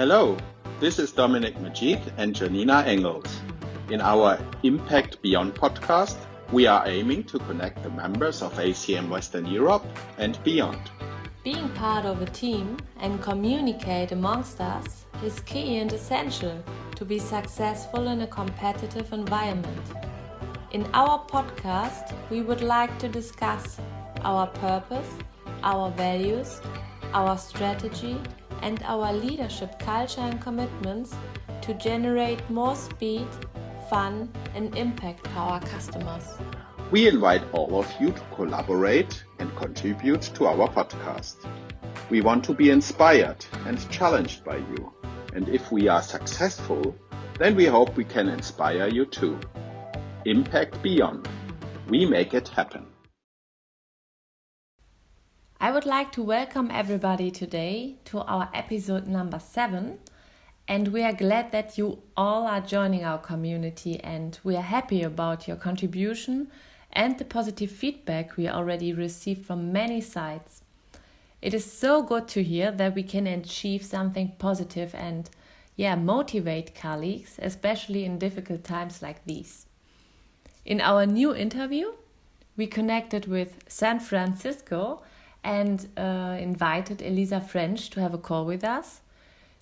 Hello, this is Dominic Majid and Janina Engels. In our Impact Beyond podcast, we are aiming to connect the members of ACM Western Europe and beyond. Being part of a team and communicate amongst us is key and essential to be successful in a competitive environment. In our podcast, we would like to discuss our purpose, our values, our strategy, and our leadership culture and commitments to generate more speed, fun, and impact for our customers. We invite all of you to collaborate and contribute to our podcast. We want to be inspired and challenged by you. And if we are successful, then we hope we can inspire you too. Impact Beyond. We make it happen. I would like to welcome everybody today to our episode number 7, and we are glad that you all are joining our community, and we are happy about your contribution and the positive feedback we already received from many sides. It is so good to hear that we can achieve something positive and motivate colleagues, especially in difficult times like these. In our new interview, we connected with San Francisco and invited Elisa French to have a call with us.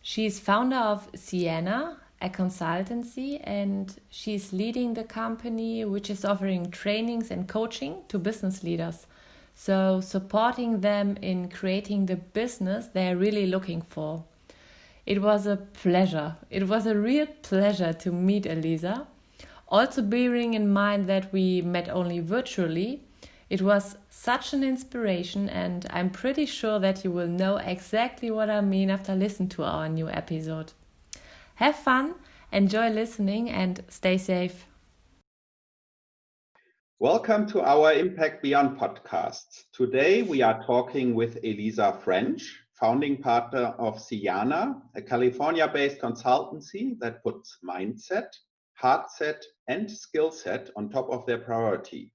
She's founder of Sienna, a consultancy, and she's leading the company which is offering trainings and coaching to business leaders. So supporting them in creating the business they're really looking for. It was a pleasure. It was a real pleasure to meet Elisa. Also bearing in mind that we met only virtually, it was such an inspiration, and I'm pretty sure that you will know exactly what I mean after listening to our new episode. Have fun, enjoy listening, and stay safe. Welcome to our Impact Beyond podcast. Today we are talking with Elisa French, founding partner of Sienna, a California-based consultancy that puts mindset, heart set, and skill set on top of their priority.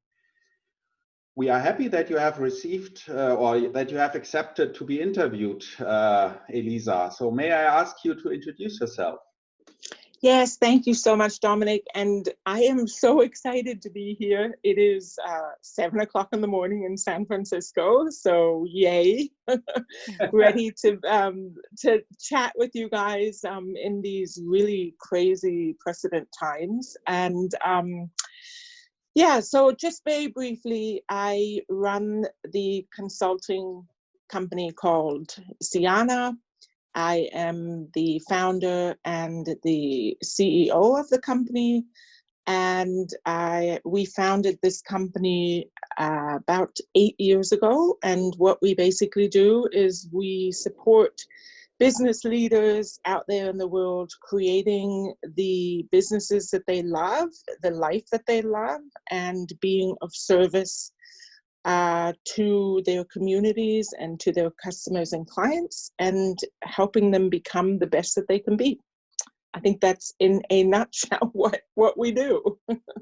We are happy that you have received or that you have accepted to be interviewed, Elisa. So may I ask you to introduce yourself? Yes, thank you so much, Dominic. And I am so excited to be here. It is 7 o'clock in the morning in San Francisco. So yay, ready to chat with you guys in these really crazy precedent times. And so just very briefly, I run the consulting company called Sienna. I am the founder and the CEO of the company, and we founded this company about 8 years ago. And what we basically do is we support business leaders out there in the world creating the businesses that they love, the life that they love, and being of service to their communities and to their customers and clients, and helping them become the best that they can be. I think that's in a nutshell what we do.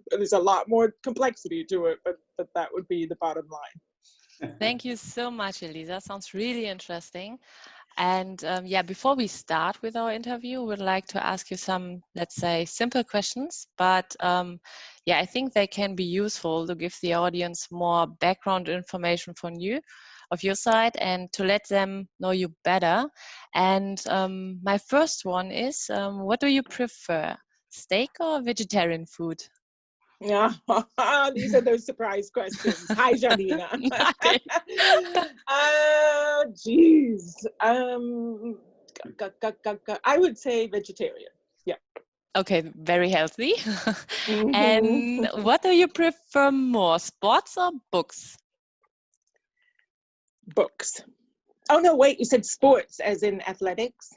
There's a lot more complexity to it, but that would be the bottom line. Thank you so much, Elisa. Sounds really interesting. And before we start with our interview, we'd like to ask you some, let's say, simple questions. But I think they can be useful to give the audience more background information from you, of your side, and to let them know you better. And my first one is, what do you prefer, steak or vegetarian food? Yeah, these are those surprise questions. Hi, Janina. Okay. Geez. I would say vegetarian. Yeah. Okay, very healthy. Mm-hmm. And what do you prefer more, sports or books? Books. Oh, no, wait, you said sports as in athletics?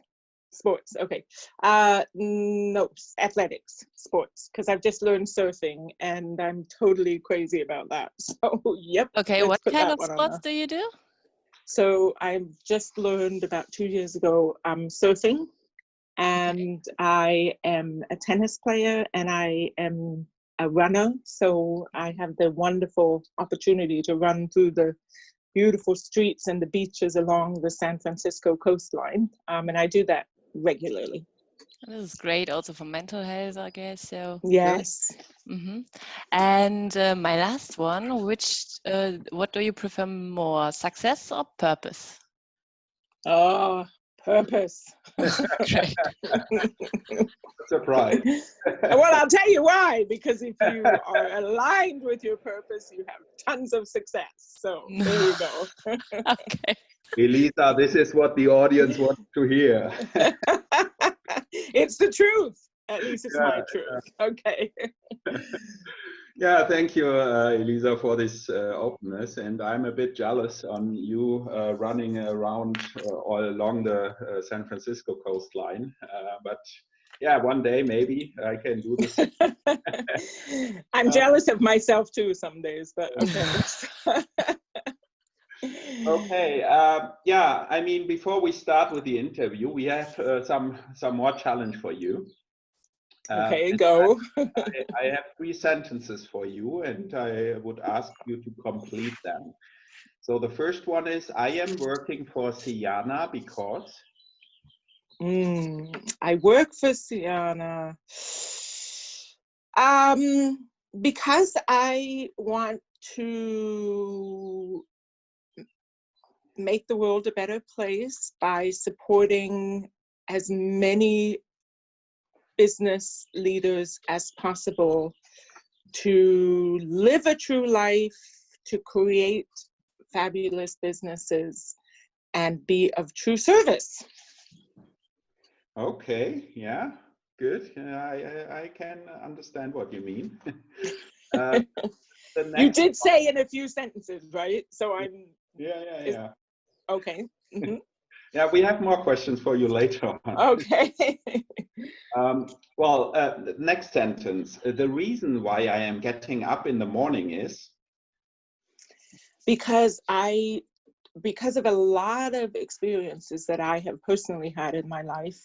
Sports, okay. No, athletics, sports, because I've just learned surfing and I'm totally crazy about that. So, yep. Okay, what kind of sports do you do? So I've just learned about 2 years ago surfing, and I am a tennis player and I am a runner. So I have the wonderful opportunity to run through the beautiful streets and the beaches along the San Francisco coastline. And I do that regularly. This is great also for mental health, I guess. So Yes. And my last one, what do you prefer more, success or purpose? Oh, purpose. Great. Surprise. Well, I'll tell you why, because if you are aligned with your purpose, you have tons of success. So there you go. Okay. Elisa, this is what the audience wants to hear. It's the truth. At least it's my truth. Okay. Yeah, thank you, Elisa, for this openness. And I'm a bit jealous on you running around all along the San Francisco coastline. But yeah, one day maybe I can do this. I'm jealous of myself too some days, but okay. Okay, yeah, I mean, before we start with the interview, we have some more challenge for you. Okay, go. I have 3 sentences for you, and I would ask you to complete them. So the first one is, I am working for Siana because? I work for Siana because I want to make the world a better place by supporting as many business leaders as possible to live a true life, to create fabulous businesses, and be of true service. Okay, yeah, good. I can understand what you mean. You did say in a few sentences, right? So I'm... Yeah. Okay. Yeah, we have more questions for you later on. Okay. Well, the next sentence. The reason why I am getting up in the morning is? Because of a lot of experiences that I have personally had in my life,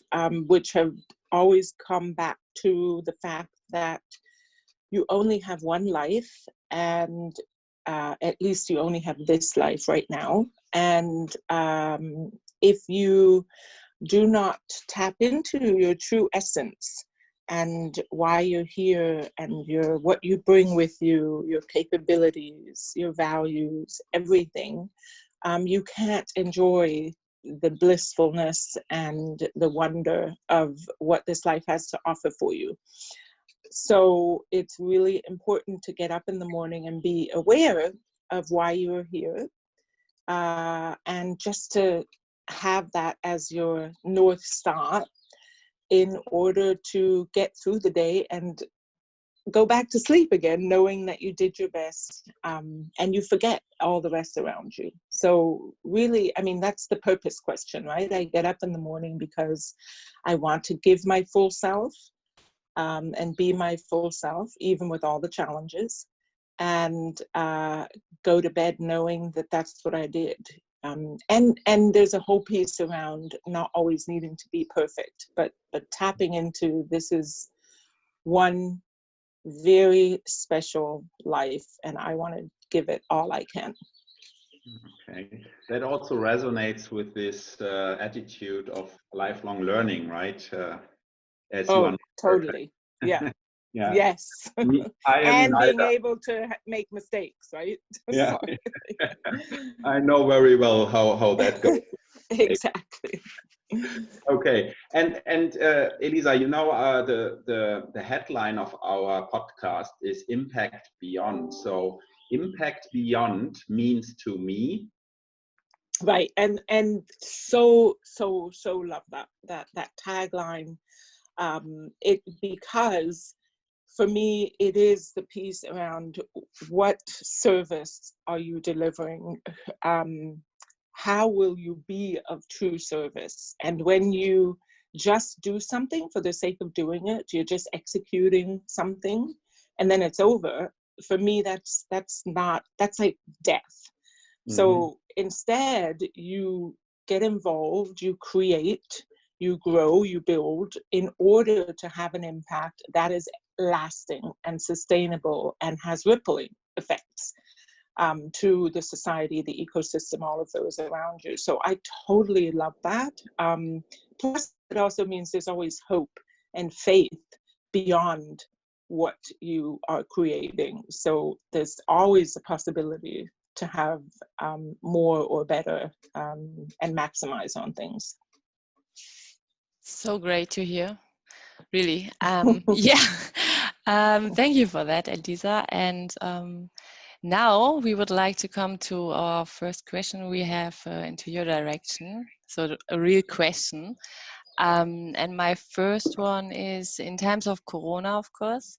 which have always come back to the fact that you only have one life, and at least you only have this life right now. And if you do not tap into your true essence and why you're here and what you bring with you, your capabilities, your values, everything, you can't enjoy the blissfulness and the wonder of what this life has to offer for you. So it's really important to get up in the morning and be aware of why you're here, and just to have that as your North Star in order to get through the day and go back to sleep again, knowing that you did your best, and you forget all the rest around you. So really, I mean, that's the purpose question, right? I get up in the morning because I want to give my full self, and be my full self, even with all the challenges, and go to bed knowing that that's what I did. And there's a whole piece around not always needing to be perfect, but tapping into this is one very special life, and I want to give it all I can. Okay, that also resonates with this attitude of lifelong learning, right? As you are totally. Yeah. Yeah. Yes. I am and being able to make mistakes, right? Yeah. I know very well how that goes. Exactly. Okay, and Elisa, you know, the headline of our podcast is Impact Beyond. So Impact Beyond means to me, right, and so love that tagline. It because for me it is the piece around what service are you delivering. How will you be of true service? And when you just do something for the sake of doing it, you're just executing something and then it's over. For me, that's like death. So instead, you get involved, you create, you grow, you build in order to have an impact that is lasting and sustainable and has rippling effects. to the society, the ecosystem, all of those around you. So I totally love that. Plus, it also means there's always hope and faith beyond what you are creating. So there's always a possibility to have more or better and maximize on things. So great to hear, really. Yeah, thank you for that, Elisa. And now we would like to come to our first question we have into your direction. So a real question. And my first one is in times of Corona, of course.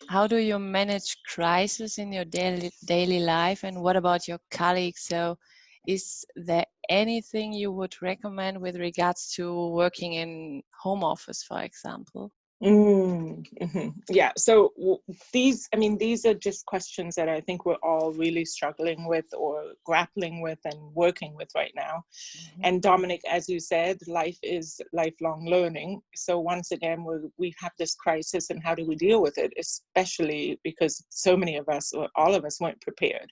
How do you manage crisis in your daily life, and what about your colleagues? So is there anything you would recommend with regards to working in home office, for example? Yeah, so these are just questions that I think we're all really struggling with or grappling with and working with right now. And Dominic, as you said, life is lifelong learning. So once again, we have this crisis, and how do we deal with it, especially because so many of us, or all of us, weren't prepared.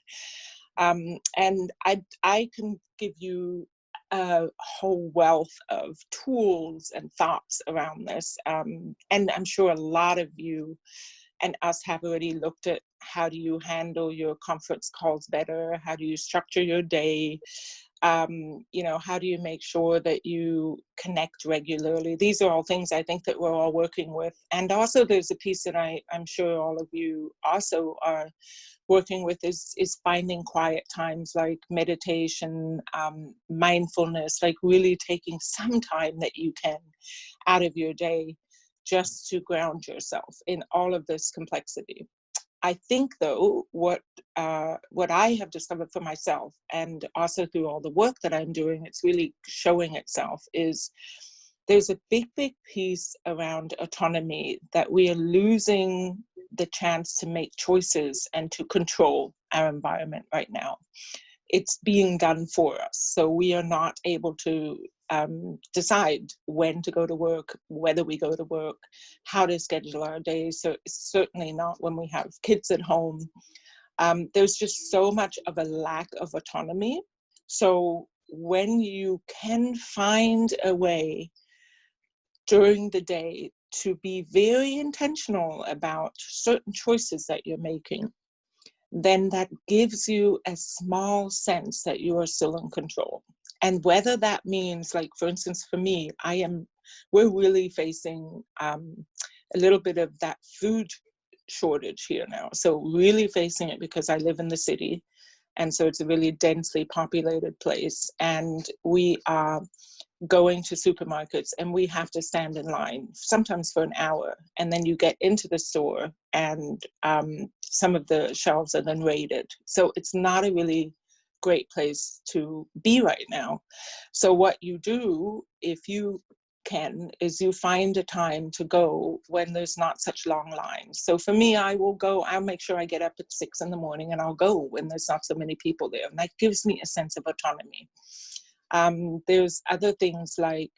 And I can give you a whole wealth of tools and thoughts around this. And I'm sure a lot of you and us have already looked at how do you handle your conference calls better? How do you structure your day? How do you make sure that you connect regularly? These are all things I think that we're all working with. And also there's a piece that I'm sure all of you also are working with is finding quiet times like meditation, mindfulness, like really taking some time that you can out of your day just to ground yourself in all of this complexity. I think, though, what I have discovered for myself, and also through all the work that I'm doing, it's really showing itself, is there's a big piece around autonomy that we are losing the chance to make choices and to control our environment right now. It's being done for us. So we are not able to decide when to go to work, whether we go to work, how to schedule our days. So it's certainly not when we have kids at home. There's just so much of a lack of autonomy. So when you can find a way during the day to be very intentional about certain choices that you're making, then that gives you a small sense that you are still in control. And whether that means, like, for instance, for me, we're really facing a little bit of that food shortage here now. So really facing it because I live in the city. And so it's a really densely populated place. And we are going to supermarkets and we have to stand in line sometimes for an hour, and then you get into the store and some of the shelves are then raided. So it's not a really great place to be right now. So what you do, if you can, is you find a time to go when there's not such long lines. So for me, I'll make sure I get up at 6 a.m. and I'll go when there's not so many people there, and that gives me a sense of autonomy. There's other things like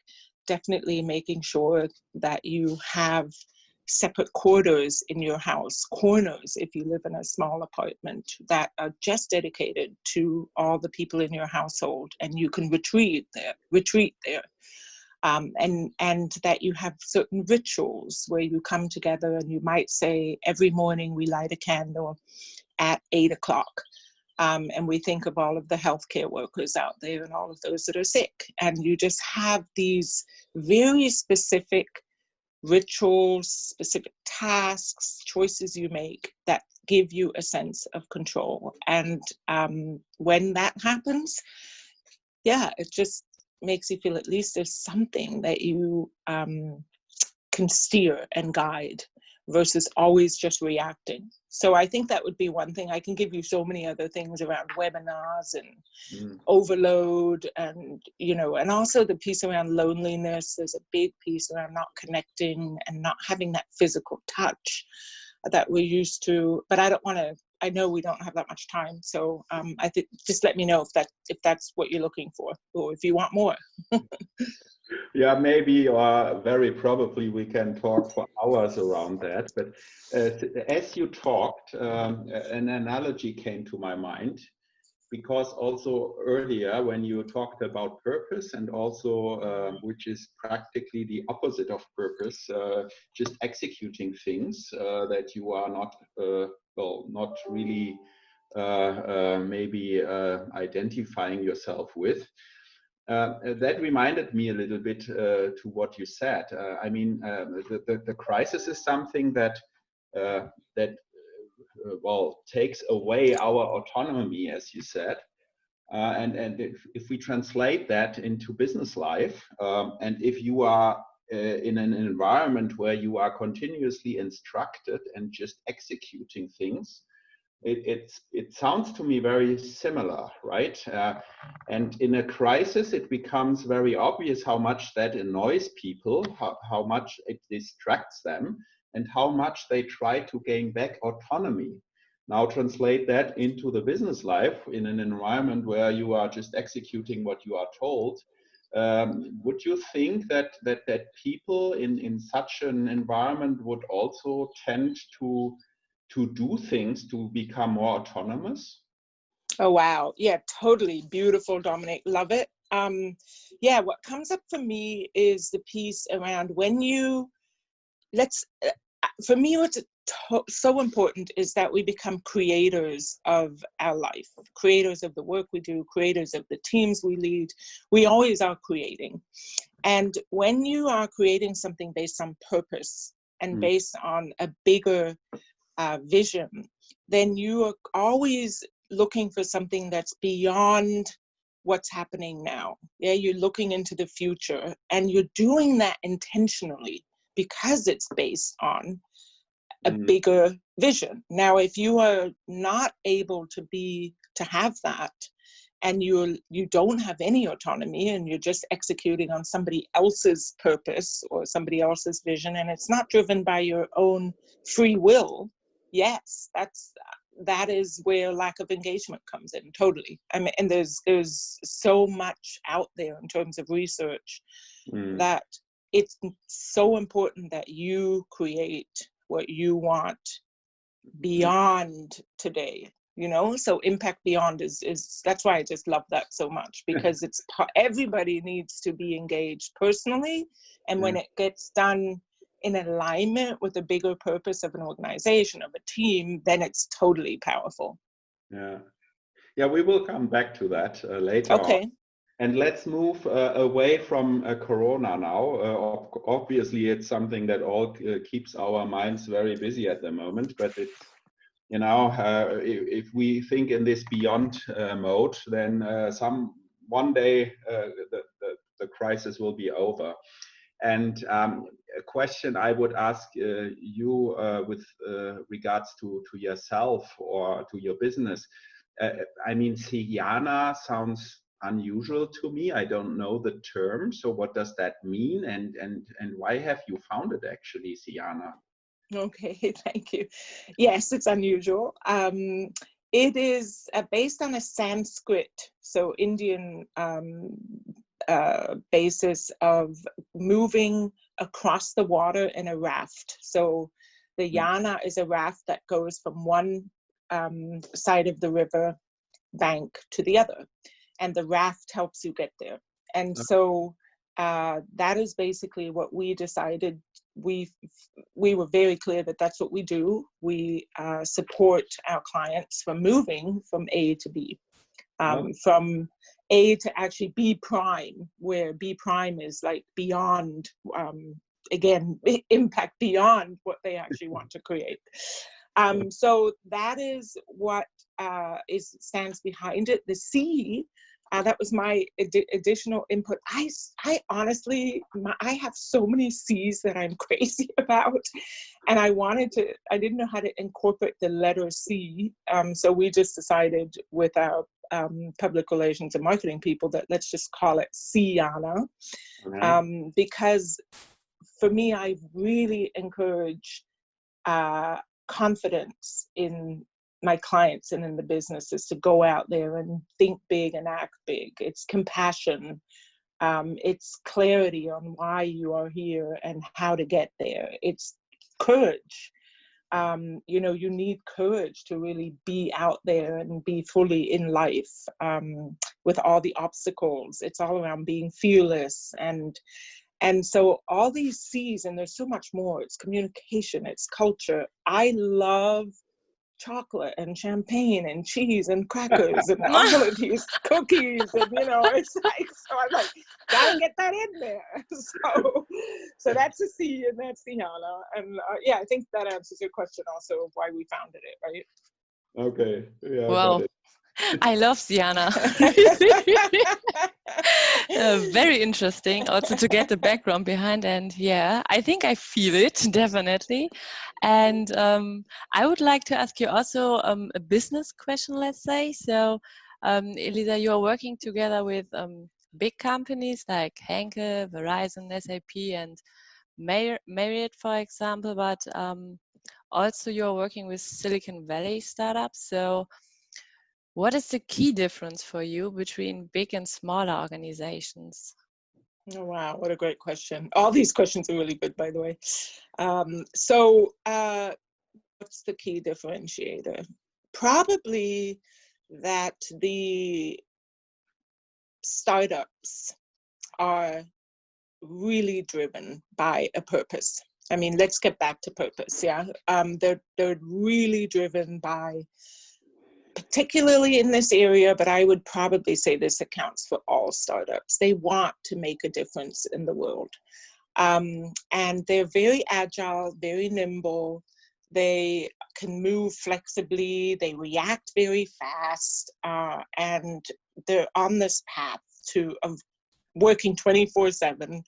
definitely making sure that you have separate quarters in your house, corners if you live in a small apartment, that are just dedicated to all the people in your household, and you can retreat there. And that you have certain rituals where you come together, and you might say every morning we light a candle at 8 o'clock. And we think of all of the healthcare workers out there and all of those that are sick. And you just have these very specific rituals, specific tasks, choices you make that give you a sense of control. And when that happens, it just makes you feel at least there's something that you can steer and guide versus always just reacting. So I think that would be one thing. I can give you so many other things around webinars and overload, and and also the piece around loneliness. There's a big piece around not connecting and not having that physical touch that we're used to. But I know we don't have that much time. So I think just let me know if that's what you're looking for, or if you want more. Yeah, maybe or very probably we can talk for hours around that. But as you talked, an analogy came to my mind, because also earlier when you talked about purpose and also which is practically the opposite of purpose, just executing things that you are not well, not really maybe identifying yourself with. That reminded me a little bit to what you said. I mean, the crisis is something that that well, takes away our autonomy, as you said. And if we translate that into business life, and if you are in an environment where you are continuously instructed and just executing things, it sounds to me very similar, right? And in a crisis, it becomes very obvious how much that annoys people, how much it distracts them, and how much they try to gain back autonomy. Now translate that into the business life in an environment where you are just executing what you are told. Would you think that people in such an environment would also tend to do things to become more autonomous? Oh, wow. Yeah, totally. Beautiful, Dominic. Love it. Yeah, what comes up for me is the piece around when you, for me, what's so important is that we become creators of our life, creators of the work we do, creators of the teams we lead. We always are creating. And when you are creating something based on purpose and based on a bigger vision, then you are always looking for something that's beyond what's happening now. Yeah, you're looking into the future, and you're doing that intentionally because it's based on a bigger vision. Now, if you are not able to have that, and you don't have any autonomy, and you're just executing on somebody else's purpose or somebody else's vision, and it's not driven by your own free will, yes, that is where lack of engagement comes in, totally. I mean, and there's so much out there in terms of research that it's so important that you create what you want beyond today, you know. So impact beyond is that's why I just love that so much, because it's everybody needs to be engaged personally, and when it gets done in alignment with the bigger purpose of an organization, of a team, then it's totally powerful. Yeah, we will come back to that later Okay. on. And let's move away from Corona now. Obviously, it's something that all keeps our minds very busy at the moment. But it's, you know, if we think in this beyond mode, then one day the crisis will be over. And a question I would ask you with regards to yourself or to your business. I mean, Siyana sounds unusual to me. I don't know the term. So what does that mean? And why have you founded actually Siyana? Okay, thank you. Yes, it's unusual. It is based on a Sanskrit, so Indian basis of moving across the water in a raft. So the yana is a raft that goes from one side of the river bank to the other, and the raft helps you get there. And so that is basically what we decided. We were very clear that that's what we do. We support our clients from moving from A to B, from A to actually B prime, where B prime is like beyond, again, impact beyond what they actually want to create. So that is what stands behind it. The C, that was my additional input. I honestly, I have so many C's that I'm crazy about, and I didn't know how to incorporate the letter C. So we just decided with our public relations and marketing people that let's just call it Siyana, because for me, I really encourage confidence in my clients and in the businesses to go out there and think big and act big. It's compassion It's clarity on why you are here and how to get there. It's courage. You know, you need courage to really be out there and be fully in life with all the obstacles. It's all around being fearless. And so all these C's, and there's so much more. It's communication, it's culture. I love chocolate and champagne and cheese and crackers and all of these cookies, and you know, it's like, so I'm like, gotta get that in there. So that's a C, and that's Siana. And yeah, I think that answers your question also of why we founded it, right? Okay, yeah, I got Well, it. I love Siana. Very interesting also to get the background behind, and yeah, I think I feel it definitely. And I would like to ask you also a business question, let's say. So Elisa, you're working together with big companies like Henkel, Verizon, SAP, and Marriott, for example, but also you're working with Silicon Valley startups. So what is the key difference for you between big and smaller organizations? Oh, wow, what a great question. All these questions are really good, by the way. What's the key differentiator? Probably that the startups are really driven by a purpose. I mean, let's get back to purpose, yeah? They're really driven by, particularly in this area, but I would probably say this accounts for all startups. They want to make a difference in the world. And they're very agile, very nimble. They can move flexibly. They react very fast. And they're on this path of working 24/7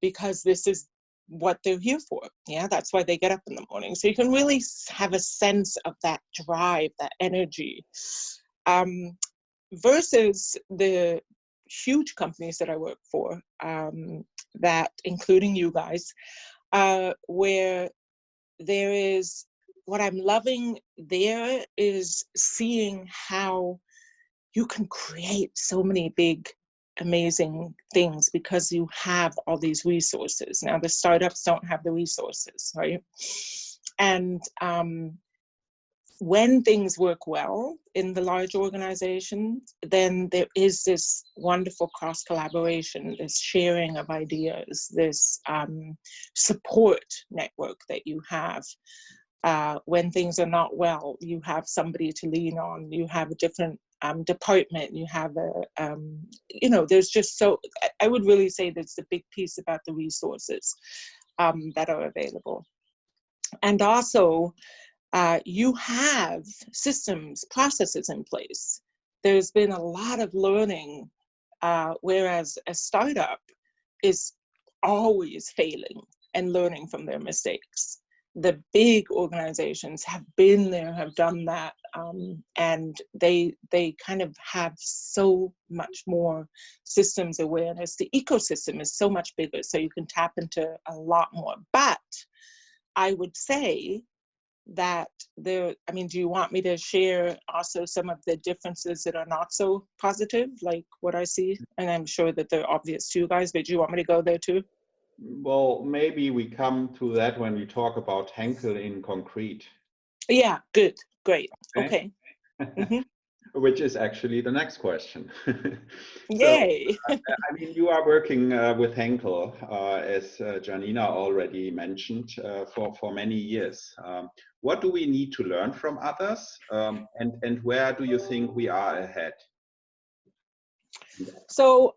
because this is what they're here for. Yeah, that's why they get up in the morning. So you can really have a sense of that drive, that energy, versus the huge companies that I work for, that including you guys, where there is, what I'm loving there is seeing how you can create so many big, amazing things because you have all these resources. Now, the startups don't have the resources, right? And when things work well in the large organizations, then there is this wonderful cross collaboration, this sharing of ideas, this support network that you have. When things are not well, you have somebody to lean on, you have a different department, you have a, you know, there's just so, I would really say that's the big piece about the resources that are available. And also, you have systems, processes in place. There's been a lot of learning, whereas a startup is always failing and learning from their mistakes. The big organizations have been there, have done that, and they kind of have so much more systems awareness. The ecosystem is so much bigger, so you can tap into a lot more. But I would say that there, I mean, do you want me to share also some of the differences that are not so positive, like what I see? And I'm sure that they're obvious to you guys, but do you want me to go there too? Well, maybe we come to that when we talk about Henkel in concrete. Yeah, good, great, okay. Mm-hmm. Which is actually the next question. Yay! So, I mean, you are working with Henkel, as Janina already mentioned, for many years. What do we need to learn from others, and where do you think we are ahead? So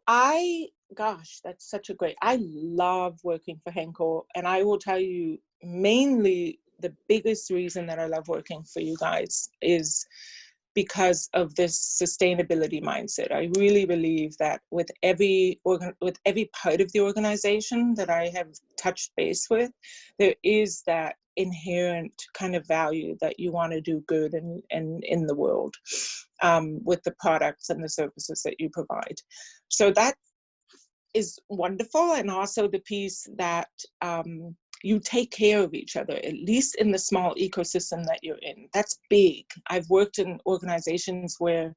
gosh, that's such a great, I love working for Henkel, and I will tell you, mainly the biggest reason that I love working for you guys is because of this sustainability mindset. I really believe that with every part of the organization that I have touched base with, there is that inherent kind of value that you want to do good in the world, with the products and the services that you provide. So that is wonderful. And also the piece that you take care of each other, at least in the small ecosystem that you're in. That's big. I've worked in organizations where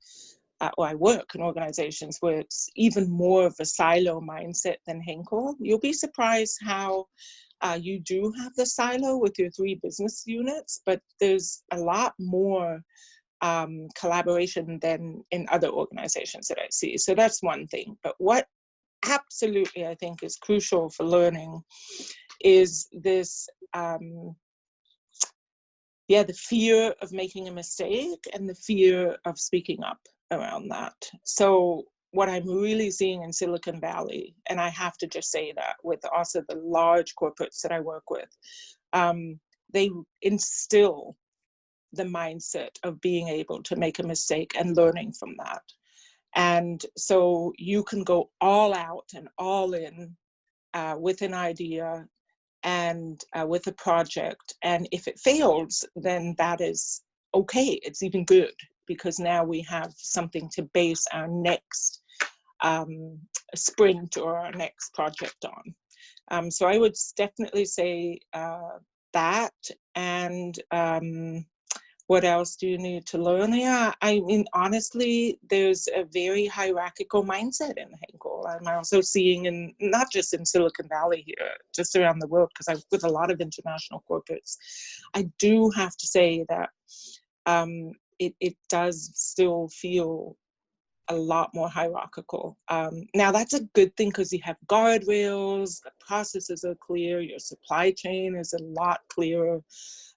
or I work in organizations where it's even more of a silo mindset than Henkel. You'll be surprised how you do have the silo with your 3 business units, but there's a lot more collaboration than in other organizations that I see. So that's one thing. But what absolutely I think is crucial for learning is this, the fear of making a mistake and the fear of speaking up around that. So what I'm really seeing in Silicon Valley, and I have to just say that with also the large corporates that I work with, they instill the mindset of being able to make a mistake and learning from that. And so you can go all out and all in with an idea and with a project. And if it fails, then that is okay. It's even good, because now we have something to base our next sprint or our next project on. So I would definitely say that. And what else do you need to learn? Yeah, I mean, honestly, there's a very hierarchical mindset in Henkel. I'm also seeing, in not just in Silicon Valley here, just around the world, because I work with a lot of international corporates. I do have to say that it does still feel a lot more hierarchical. Now that's a good thing, because you have guardrails, the processes are clear, your supply chain is a lot clearer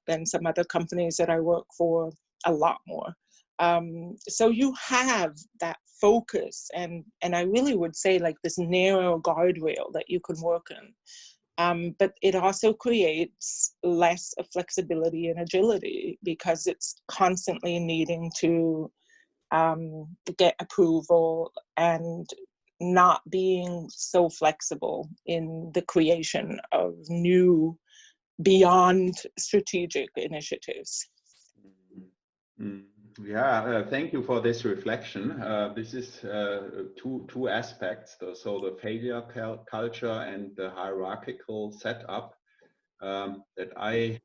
than some other companies that I work for, a lot more. So you have that focus, and I really would say like this narrow guardrail that you can work in. But it also creates less flexibility and agility, because it's constantly needing to get approval and not being so flexible in the creation of new, beyond strategic initiatives. Yeah, thank you for this reflection. This is two aspects, so the failure culture and the hierarchical setup that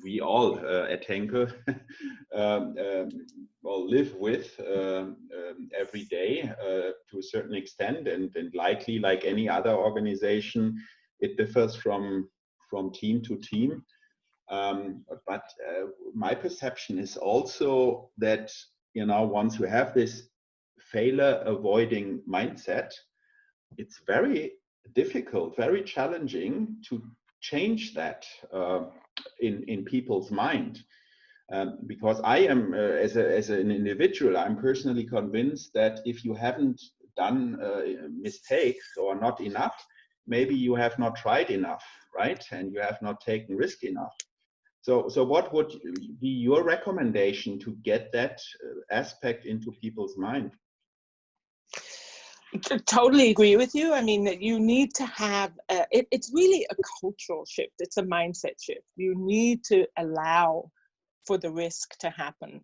we all at Henkel live with every day to a certain extent, and likely, like any other organization, it differs from team to team. But my perception is also that, once you have this failure avoiding mindset, it's very difficult, very challenging to change that in people's mind. Because I am, as an individual, I'm personally convinced that if you haven't done mistakes or not enough, maybe you have not tried enough, right? And you have not taken risk enough. So what would be your recommendation to get that aspect into people's mind? Totally agree with you. I mean, that you need to have, it's really a cultural shift. It's a mindset shift. You need to allow for the risk to happen.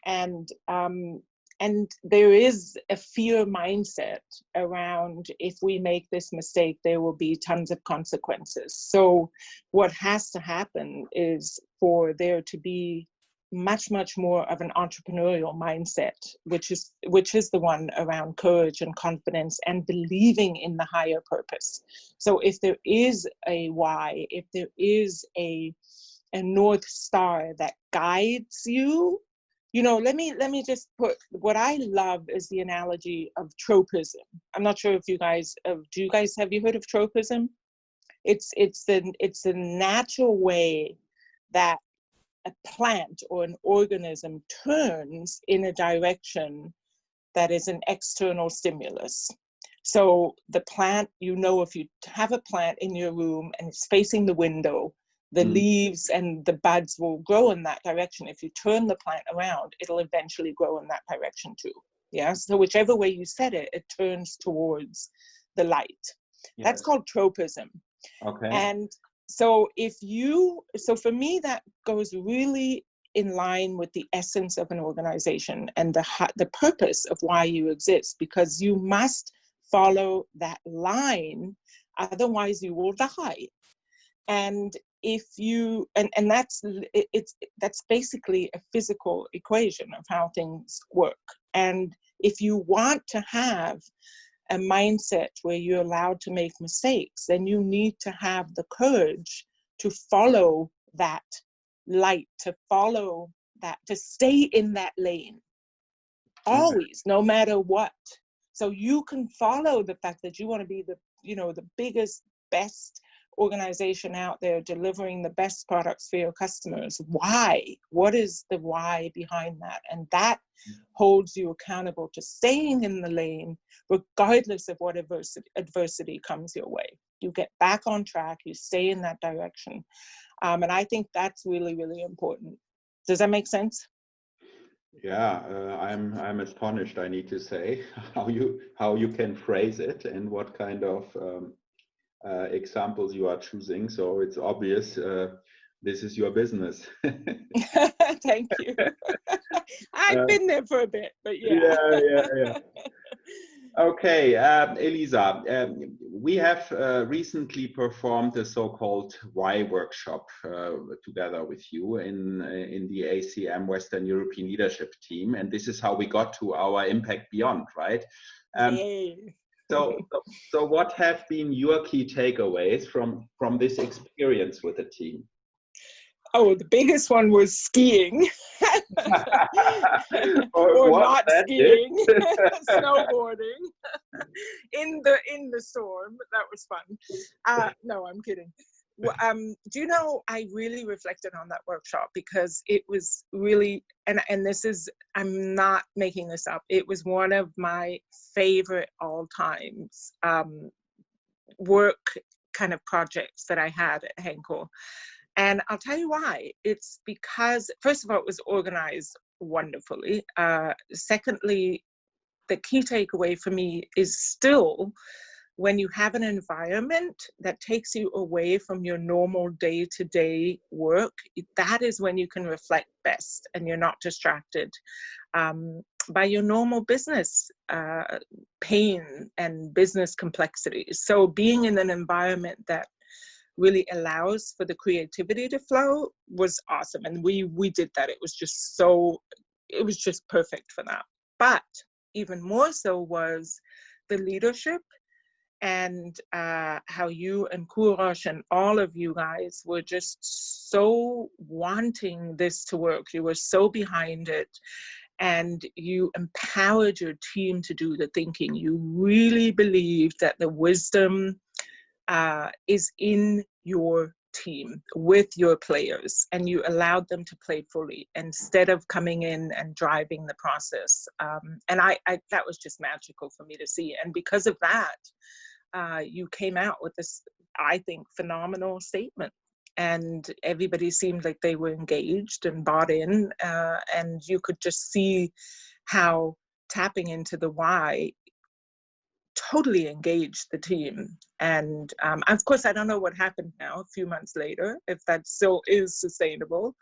And there is a fear mindset around, if we make this mistake, there will be tons of consequences. So what has to happen is for there to be much more of an entrepreneurial mindset, which is the one around courage and confidence and believing in the higher purpose. So if there is a why, if there is a North Star that guides you, let me just put, what I love is the analogy of tropism. I'm not sure if you guys have you heard of tropism? It's the natural way that a plant or an organism turns in a direction that is an external stimulus. So the plant, if you have a plant in your room and it's facing the window, the leaves and the buds will grow in that direction. If you turn the plant around, it'll eventually grow in that direction too. Yeah. So whichever way you set it, it turns towards the light. Yes. That's called tropism. Okay. And so for me, that goes really in line with the essence of an organization and the purpose of why you exist, because you must follow that line, otherwise you will die. And if you, and that's basically a physical equation of how things work. And if you want to have a mindset where you're allowed to make mistakes, then you need to have the courage to follow that light, to follow that, to stay in that lane, always, no matter what. So you can follow the fact that you want to be the, the biggest, best organization out there delivering the best products for your customers. Why? What is the why behind that? And that holds you accountable to staying in the lane, regardless of what adversity comes your way. You get back on track, you stay in that direction. And I think that's really, really important. Does that make sense? Yeah, I'm astonished, I need to say, how you can phrase it and what kind of examples you are choosing. So it's obvious this is your business. Thank you. I've been there for a bit, but yeah. Yeah. Okay, Elisa, we have recently performed a so-called Why workshop together with you in the ACM Western European Leadership Team, and this is how we got to our Impact Beyond, right? Yay. So what have been your key takeaways from this experience with the team? Oh, the biggest one was skiing. or not skiing, snowboarding in the storm. That was fun. No, I'm kidding. Do you know, I really reflected on that workshop because it was really, and this is, I'm not making this up, it was one of my favorite all times work kind of projects that I had at Henkel. And I'll tell you why. It's because, first of all, it was organized wonderfully. Secondly, the key takeaway for me is still when you have an environment that takes you away from your normal day-to-day work, that is when you can reflect best and you're not distracted by your normal business pain and business complexities. So being in an environment that really allows for the creativity to flow was awesome. And we did that. It was just perfect for that. But even more so was the leadership and how you and Kurosh and all of you guys were just so wanting this to work. You were so behind it and you empowered your team to do the thinking. You really believed that the wisdom is in your team with your players, and you allowed them to play fully instead of coming in and driving the process. And I that was just magical for me to see. And because of that, you came out with this, I think, phenomenal statement. And everybody seemed like they were engaged and bought in, and you could just see how tapping into the why totally engaged the team. And of course, I don't know what happened now, a few months later, if that still is sustainable.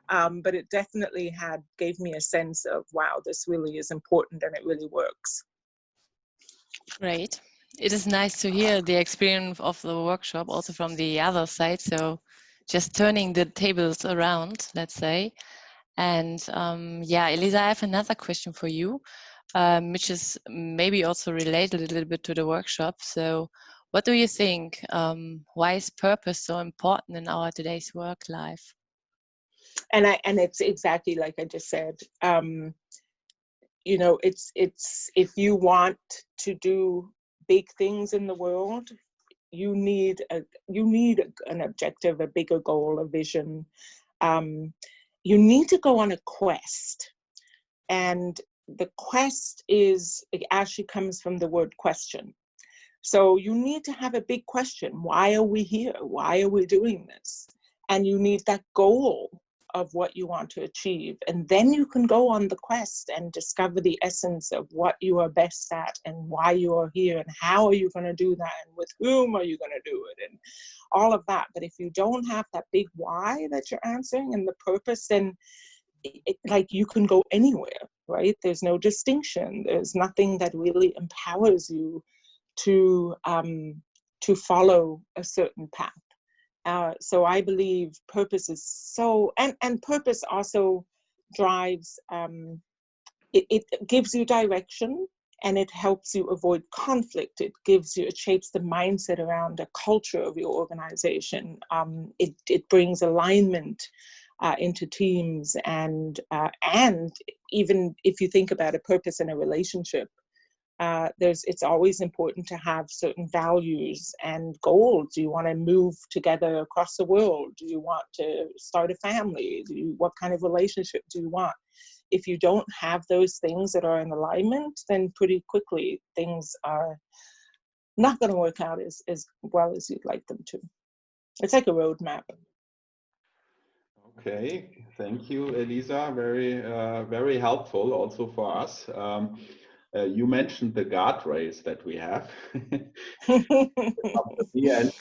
But it definitely gave me a sense of, wow, this really is important and it really works. Great. It is nice to hear the experience of the workshop also from the other side. So just turning the tables around, let's say. And yeah, Elisa, I have another question for you, which is maybe also related a little bit to the workshop. So what do you think? Why is purpose so important in our today's work life? And it's exactly like I just said. It's if you want to do big things in the world, you need an objective, a bigger goal, a vision. You need to go on a quest, and the quest it actually comes from the word question. So you need to have a big question. Why are we here? Why are we doing this? And you need that goal of what you want to achieve. And then you can go on the quest and discover the essence of what you are best at and why you are here and how are you going to do that and with whom are you going to do it and all of that. But if you don't have that big why that you're answering and the purpose, then like you can go anywhere, right? There's no distinction. There's nothing that really empowers you to follow a certain path. So I believe purpose is so, and purpose also drives it gives you direction, and it helps you avoid conflict. It shapes the mindset around the culture of your organization. It brings alignment into teams, and even if you think about a purpose in a relationship, it's always important to have certain values and goals. Do you want to move together across the world? Do you want to start a family? What kind of relationship do you want? If you don't have those things that are in alignment, then pretty quickly things are not going to work out as well as you'd like them to. It's like a roadmap. Okay, thank you, Elisa. Very helpful also for us. You mentioned the guardrails that we have. And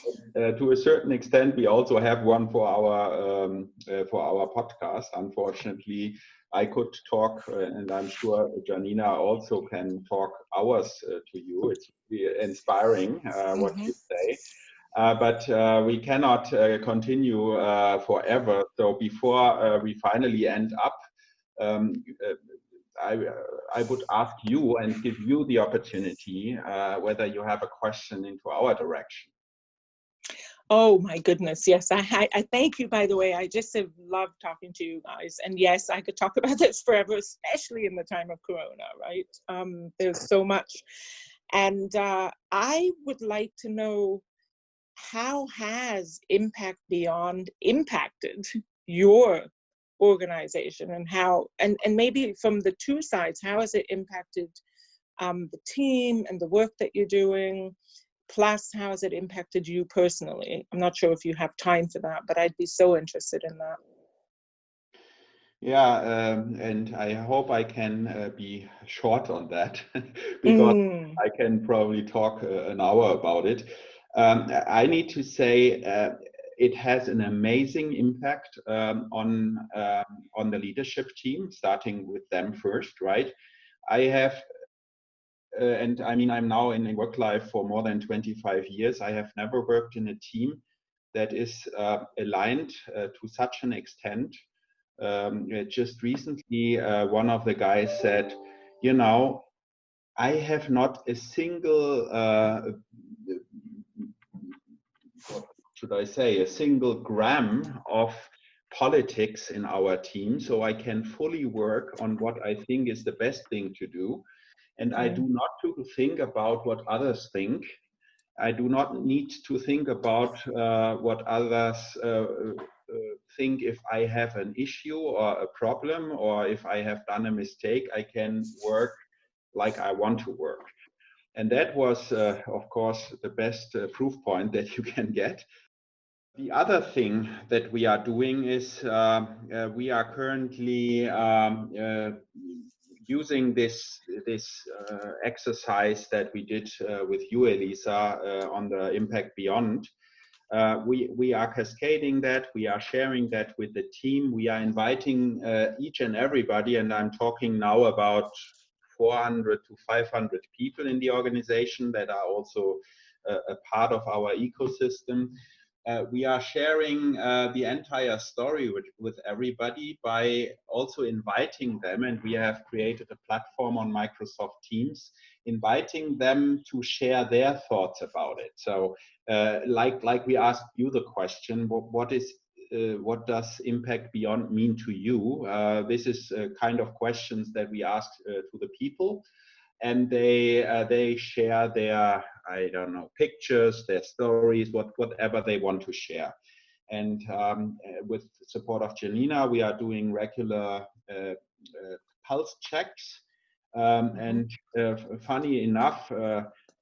to a certain extent, we also have one for our podcast. Unfortunately, I could talk, and I'm sure Janina also can talk hours to you. It's really inspiring what you say. But we cannot continue forever. So before we finally end up, I would ask you and give you the opportunity whether you have a question into our direction. Oh my goodness, yes. I thank you, by the way. I just have loved talking to you guys. And yes, I could talk about this forever, especially in the time of Corona, right? There's so much. And I would like to know, how has Impact Beyond impacted your organization, and maybe from the two sides, how has it impacted the team and the work that you're doing? Plus, how has it impacted you personally? I'm not sure if you have time for that, but I'd be so interested in that. Yeah, and I hope I can be short on that because I can probably talk an hour about it. I need to say it has an amazing impact on the leadership team, starting with them first, right? I have and I mean, I'm now in work life for more than 25 years. I have never worked in a team that is aligned to such an extent. Just recently, one of the guys said, you know, I have not a single, what should I say, a single gram of politics in our team, so I can fully work on what I think is the best thing to do. And I do not to think about what others think. I do not need to think about what others think if I have an issue or a problem, or if I have done a mistake. I can work like I want to work. And that was, of course, the best proof point that you can get. The other thing that we are doing is we are currently using this exercise that we did with you, Elisa, on the Impact Beyond. We are cascading that, we are sharing that with the team, we are inviting each and everybody, and I'm talking now about 400 to 500 people in the organization that are also a part of our ecosystem. We are sharing the entire story with everybody by also inviting them, and we have created a platform on Microsoft Teams, inviting them to share their thoughts about it. So like we asked you the question, what does Impact Beyond mean to you? This is kind of questions that we ask to the people. And they share their, I don't know, pictures, their stories, whatever they want to share. And with the support of Janina, we are doing regular pulse checks. And funny enough,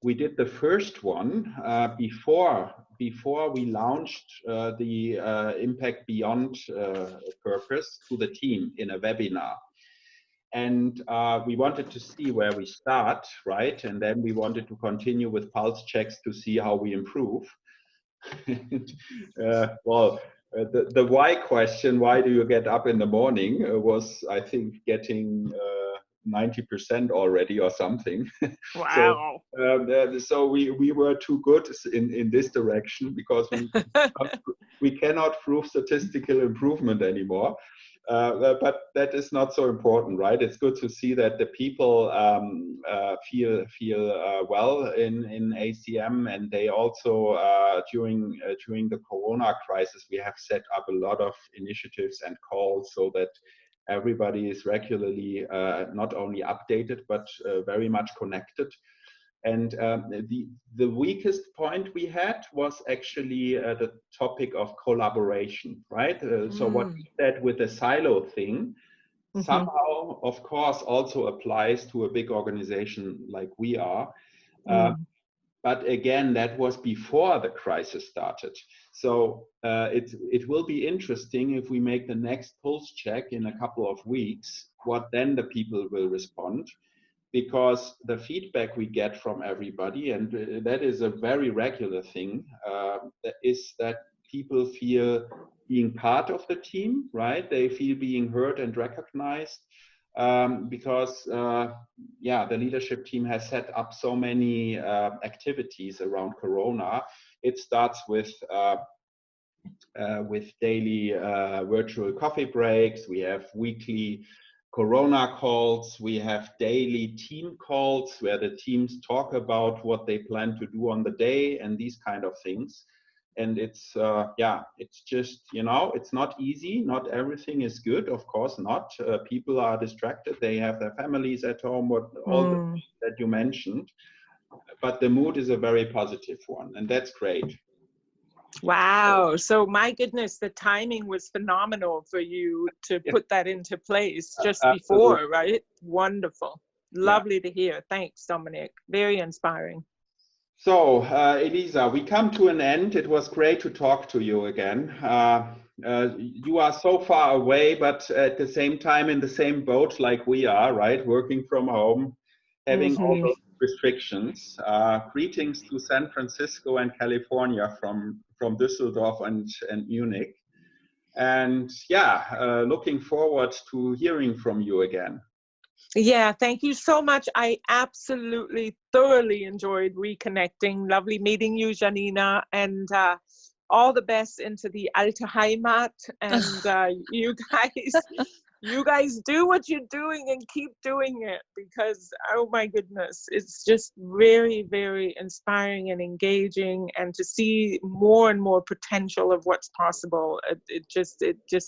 we did the first one before we launched the Impact Beyond purpose to the team in a webinar. And we wanted to see where we start, right? And then we wanted to continue with pulse checks to see how we improve. Well, the why question, why do you get up in the morning, was, I think, getting 90% already or something. Wow. So we were too good in this direction, because we cannot prove statistical improvement anymore. But that is not so important, right? It's good to see that the people feel well in ACM, and they also during the Corona crisis, we have set up a lot of initiatives and calls so that everybody is regularly not only updated but very much connected. And the weakest point we had was actually the topic of collaboration, right? So what we said with the silo thing, somehow, of course, also applies to a big organization like we are. But again, that was before the crisis started. So it will be interesting if we make the next pulse check in a couple of weeks, what then the people will respond. Because the feedback we get from everybody, and that is a very regular thing, is that people feel being part of the team, right? They feel being heard and recognized because, the leadership team has set up so many activities around Corona. It starts with daily virtual coffee breaks. We have weekly Corona calls, we have daily team calls where the teams talk about what they plan to do on the day and these kind of things. And it's just, it's not easy. Not everything is good, of course not. People are distracted. They have their families at home, all the things that you mentioned. But the mood is a very positive one, and that's great. Wow. So my goodness, the timing was phenomenal for you to put that into place just before, right? Wonderful. Lovely to hear. Thanks, Dominic. Very inspiring. So, Elisa, we come to an end. It was great to talk to you again. You are so far away, but at the same time in the same boat like we are, right? Working from home, having all those restrictions. Greetings to San Francisco and California from Düsseldorf and Munich. And looking forward to hearing from you again. Yeah, thank you so much. I absolutely thoroughly enjoyed reconnecting. Lovely meeting you, Janina, and all the best into the Alte Heimat. And you guys do what you're doing and keep doing it, because, oh my goodness, it's just very, very inspiring and engaging, and to see more and more potential of what's possible. It just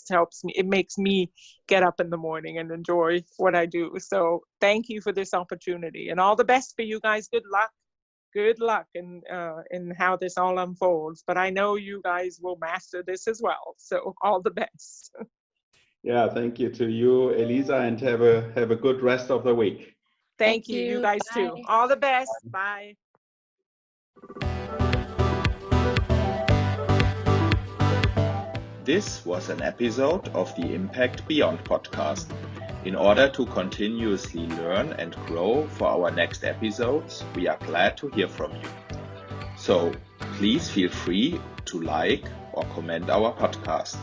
helps me. It makes me get up in the morning and enjoy what I do. So thank you for this opportunity, and all the best for you guys. Good luck in how this all unfolds. But I know you guys will master this as well. So all the best. Yeah, thank you to you, Elisa, and have a good rest of the week. Thank you. You guys too. All the best. Bye. This was an episode of the Impact Beyond podcast. In order to continuously learn and grow for our next episodes, we are glad to hear from you. So please feel free to like or comment our podcast.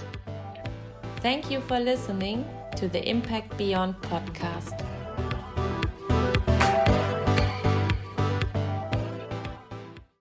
Thank you for listening to the Impact Beyond podcast.